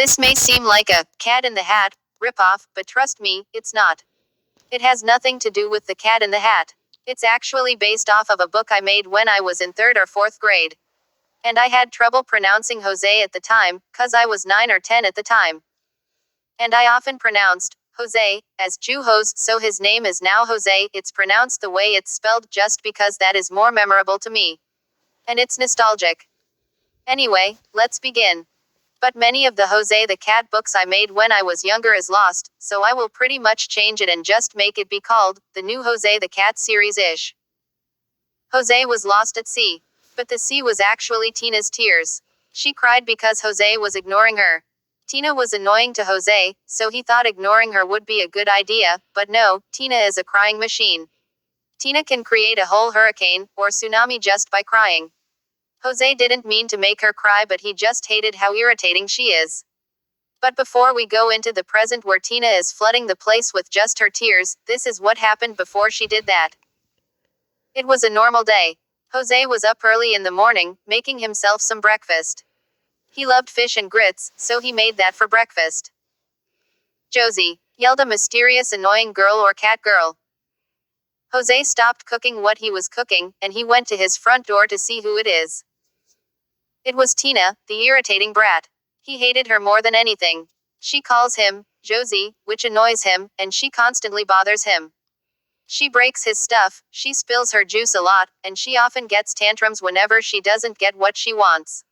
This may seem like a Cat in the Hat ripoff, but trust me, it's not. It has nothing to do with the Cat in the Hat. It's actually based off of a book I made when I was in 3rd or 4th grade. And I had trouble pronouncing Jose at the time, 'cause I was 9 or 10 at the time. And I often pronounced Jose as Juhos, so his name is now Jose. It's pronounced the way it's spelled just because that is more memorable to me. And it's nostalgic. Anyway, let's begin. But many of the Jose the Cat books I made when I was younger is lost, so I will pretty much change it and just make it be called the new Jose the Cat series-ish. Jose was lost at sea. But the sea was actually Tina's tears. She cried because Jose was ignoring her. Tina was annoying to Jose, so he thought ignoring her would be a good idea, but no, Tina is a crying machine. Tina can create a whole hurricane or tsunami just by crying. Jose didn't mean to make her cry, but he just hated how irritating she is. But before we go into the present where Tina is flooding the place with just her tears, this is what happened before she did that. It was a normal day. Jose was up early in the morning, making himself some breakfast. He loved fish and grits, so he made that for breakfast. "Josie," yelled a mysterious annoying girl or cat girl. Jose stopped cooking what he was cooking, and he went to his front door to see who it is. It was Tina, the irritating brat. He hated her more than anything. She calls him Josie, which annoys him, and she constantly bothers him. She breaks his stuff, she spills her juice a lot, and she often gets tantrums whenever she doesn't get what she wants.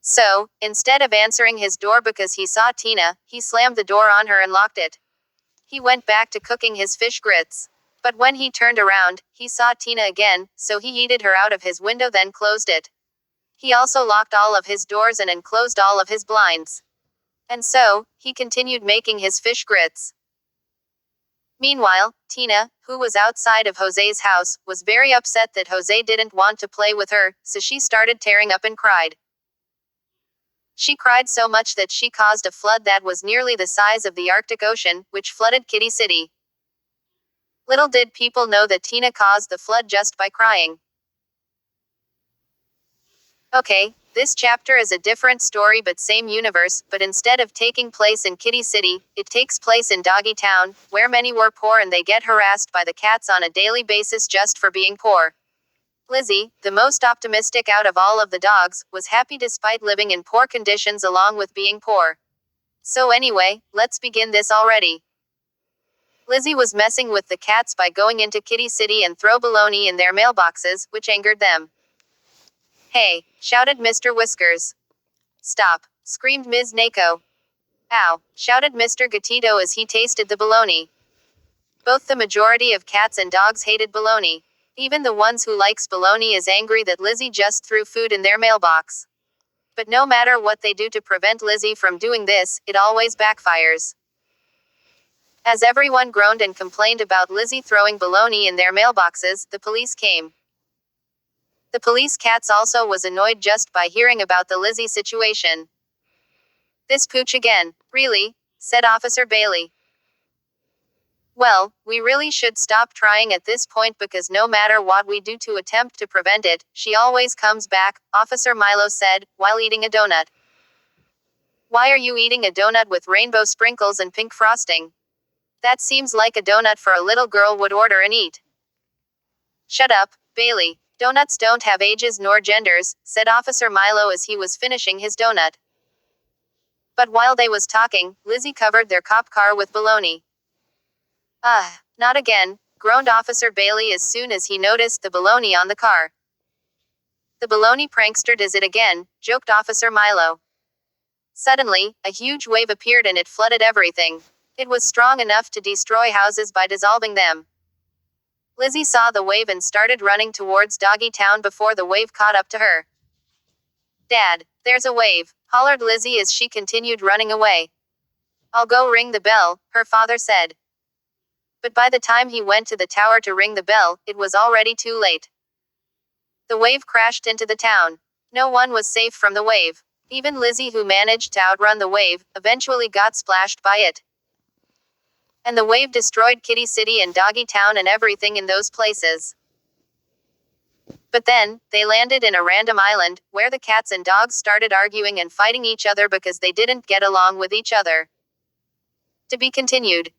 So, instead of answering his door because he saw Tina, he slammed the door on her and locked it. He went back to cooking his fish grits. But when he turned around, he saw Tina again, so he yeeted her out of his window then closed it. He also locked all of his doors and enclosed all of his blinds. And so, he continued making his fish grits. Meanwhile, Tina, who was outside of Jose's house, was very upset that Jose didn't want to play with her, so she started tearing up and cried. She cried so much that she caused a flood that was nearly the size of the Arctic Ocean, which flooded Kitty City. Little did people know that Tina caused the flood just by crying. Okay, this chapter is a different story but same universe, but instead of taking place in Kitty City, it takes place in Doggy Town, where many were poor and they get harassed by the cats on a daily basis just for being poor. Lizzie, the most optimistic out of all of the dogs, was happy despite living in poor conditions along with being poor. So anyway, let's begin this already. Lizzie was messing with the cats by going into Kitty City and throw baloney in their mailboxes, which angered them. "Hey!" shouted Mr. Whiskers. "Stop!" screamed Ms. Nako. "Ow!" shouted Mr. Gatito as he tasted the baloney. Both the majority of cats and dogs hated baloney. Even the ones who likes baloney is angry that Lizzie just threw food in their mailbox. But no matter what they do to prevent Lizzie from doing this, it always backfires. As everyone groaned and complained about Lizzie throwing baloney in their mailboxes, the police came. The police cats also was annoyed just by hearing about the Lizzie situation. "This pooch again, really?" said Officer Bailey. "Well, we really should stop trying at this point because no matter what we do to attempt to prevent it, she always comes back," Officer Milo said, while eating a donut. "Why are you eating a donut with rainbow sprinkles and pink frosting? That seems like a donut for a little girl would order and eat." "Shut up, Bailey. Donuts don't have ages nor genders," said Officer Milo as he was finishing his donut. But while they was talking, Lizzie covered their cop car with baloney. Not again," groaned Officer Bailey as soon as he noticed the baloney on the car. "The baloney prankster does it again," joked Officer Milo. Suddenly, a huge wave appeared and it flooded everything. It was strong enough to destroy houses by dissolving them. Lizzie saw the wave and started running towards Doggy Town before the wave caught up to her. "Dad, there's a wave," hollered Lizzie as she continued running away. "I'll go ring the bell," her father said. But by the time he went to the tower to ring the bell, it was already too late. The wave crashed into the town. No one was safe from the wave. Even Lizzie, who managed to outrun the wave, eventually got splashed by it. And the wave destroyed Kitty City and Doggy Town and everything in those places. But then, they landed in a random island, where the cats and dogs started arguing and fighting each other because they didn't get along with each other. To be continued.